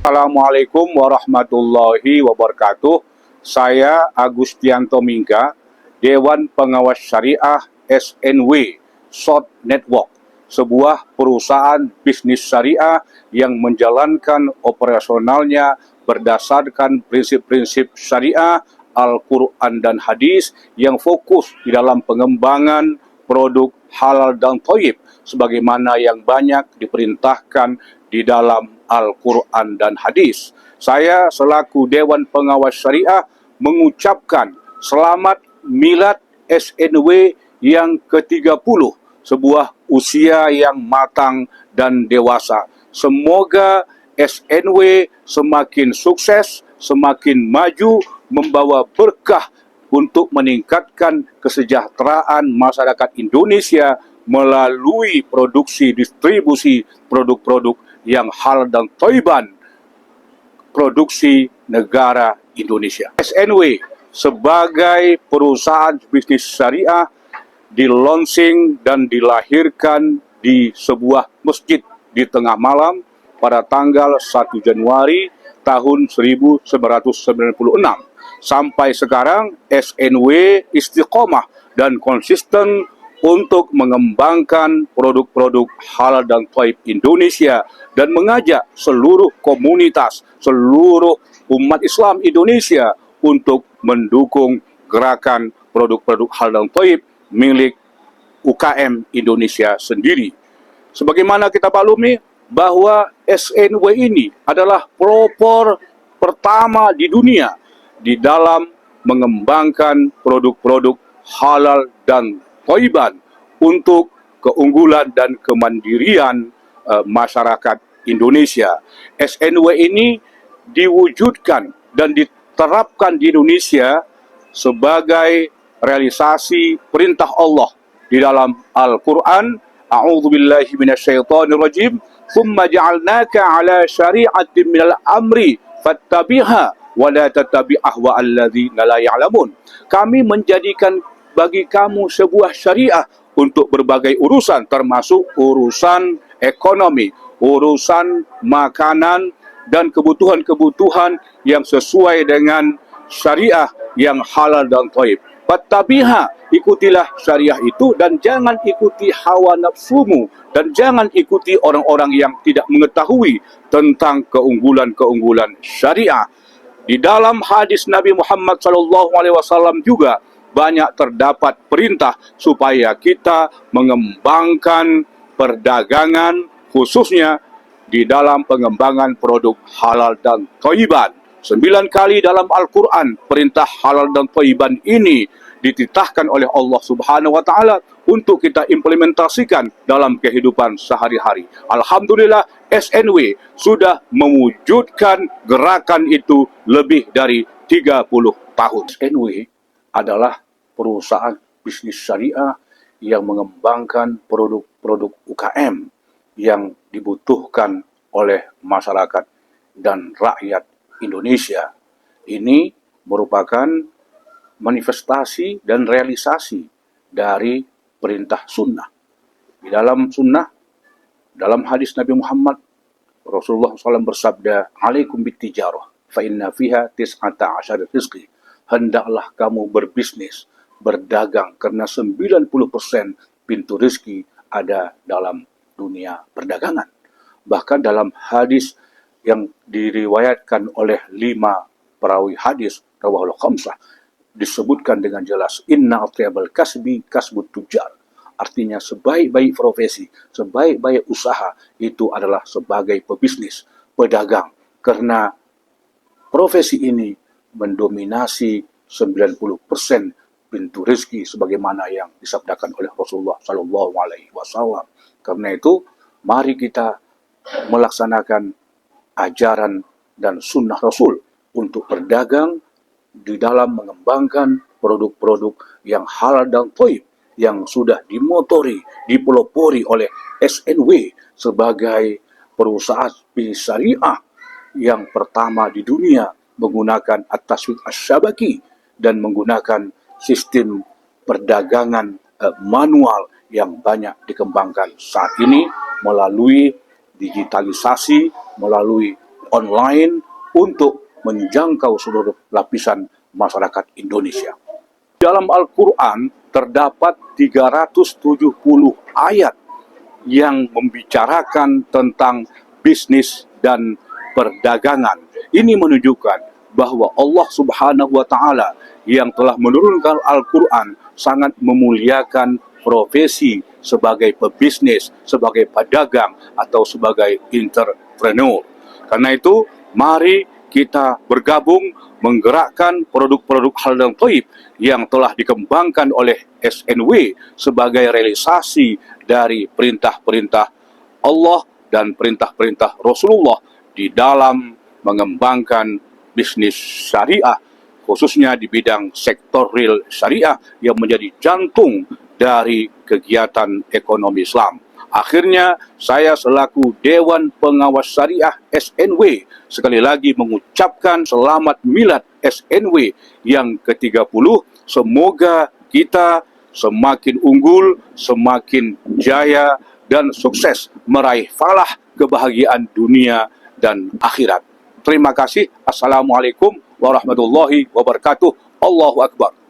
Assalamualaikum warahmatullahi wabarakatuh. Saya Agustianto Mingga, Dewan Pengawas Syariah SNW Short Network, sebuah perusahaan bisnis syariah yang menjalankan operasionalnya berdasarkan prinsip-prinsip syariah, Al-Quran dan hadis yang fokus di dalam pengembangan produk halal dan thayyib sebagaimana yang banyak diperintahkan di dalam Al-Quran dan hadis. Saya selaku Dewan Pengawas Syariah mengucapkan selamat milad SNW yang ke-30, sebuah usia yang matang dan dewasa. Semoga SNW semakin sukses, semakin maju, membawa berkah untuk meningkatkan kesejahteraan masyarakat Indonesia melalui produksi distribusi produk-produk yang halal dan thayyiban produksi negara Indonesia. SNW sebagai perusahaan bisnis syariah di-launching dan dilahirkan di sebuah masjid di tengah malam pada tanggal 1 Januari tahun 1996. Sampai sekarang SNW istiqomah dan konsisten untuk mengembangkan produk-produk halal dan thayyib Indonesia dan mengajak seluruh komunitas, seluruh umat Islam Indonesia untuk mendukung gerakan produk-produk halal dan thayyib milik UKM Indonesia sendiri. Sebagaimana kita maklumi bahwa SNW ini adalah pelopor pertama di dunia di dalam mengembangkan produk-produk halal dan thayyiban untuk keunggulan dan kemandirian masyarakat Indonesia. SNW ini diwujudkan dan diterapkan di Indonesia sebagai realisasi perintah Allah di dalam Al-Quran. A'udzubillahi minasyaitonirrajim. Tsumma ja'alnaka 'ala syari'atin minal amri fattabi'ha wa la tattabi' ahwa alladzina la ya'lamun. Kami menjadikan bagi kamu sebuah syariah untuk berbagai urusan, termasuk urusan ekonomi, urusan makanan, dan kebutuhan-kebutuhan yang sesuai dengan syariah yang halal dan thayyib. Fattabiha, ikutilah syariah itu dan jangan ikuti hawa nafsumu dan jangan ikuti orang-orang yang tidak mengetahui tentang keunggulan-keunggulan syariah. Di dalam hadis Nabi Muhammad SAW juga banyak terdapat perintah supaya kita mengembangkan perdagangan, khususnya di dalam pengembangan produk halal dan thayyiban. 9 kali dalam Al-Quran perintah halal dan thayyiban ini dititahkan oleh Allah Subhanahu wa Ta'ala untuk kita implementasikan dalam kehidupan sehari-hari. Alhamdulillah, SNW sudah mewujudkan gerakan itu lebih dari 30 tahun. SNW adalah perusahaan bisnis syariah yang mengembangkan produk-produk UKM yang dibutuhkan oleh masyarakat dan rakyat Indonesia. Ini merupakan manifestasi dan realisasi dari perintah sunnah. Di dalam sunnah, dalam hadis Nabi Muhammad, Rasulullah SAW bersabda, "Alaikum bittijarah, fa inna fiha tis'ata asyara rizqi." Hendaklah kamu berbisnis, berdagang, karena 90% pintu rezeki ada dalam dunia perdagangan. Bahkan dalam hadis yang diriwayatkan oleh 5 perawi hadis, rawahul khamsah, disebutkan dengan jelas, inna atyabal kasbi kasbut tujar. Artinya sebaik-baik profesi, sebaik-baik usaha itu adalah sebagai pebisnis, pedagang. Karena profesi ini mendominasi 90% pintu rezeki sebagaimana yang disabdakan oleh Rasulullah SAW. Karena itu, mari kita melaksanakan ajaran dan sunnah Rasul untuk berdagang di dalam mengembangkan produk-produk yang halal dan thayyib yang sudah dimotori, dipelopori oleh SNW sebagai perusahaan bisnis syariah yang pertama di dunia menggunakan at-taswid asy-syabaki dan menggunakan sistem perdagangan manual yang banyak dikembangkan saat ini melalui digitalisasi, melalui online untuk menjangkau seluruh lapisan masyarakat Indonesia. Dalam Al-Quran terdapat 370 ayat yang membicarakan tentang bisnis dan perdagangan. Ini menunjukkan bahwa Allah Subhanahu wa Ta'ala yang telah menurunkan Al-Quran sangat memuliakan profesi sebagai pebisnis, sebagai pedagang, atau sebagai entrepreneur. Karena itu, mari kita bergabung menggerakkan produk-produk halal dan thayyib yang telah dikembangkan oleh SNW sebagai realisasi dari perintah-perintah Allah dan perintah-perintah Rasulullah di dalam mengembangkan bisnis syariah, khususnya di bidang sektor real syariah yang menjadi jantung dari kegiatan ekonomi Islam. Akhirnya, saya selaku Dewan Pengawas Syariah SNW sekali lagi mengucapkan selamat milad SNW yang ke-30. Semoga kita semakin unggul, semakin jaya, dan sukses meraih falah kebahagiaan dunia dan akhirat. Terima kasih. Assalamualaikum warahmatullahi wabarakatuh. Allahu Akbar.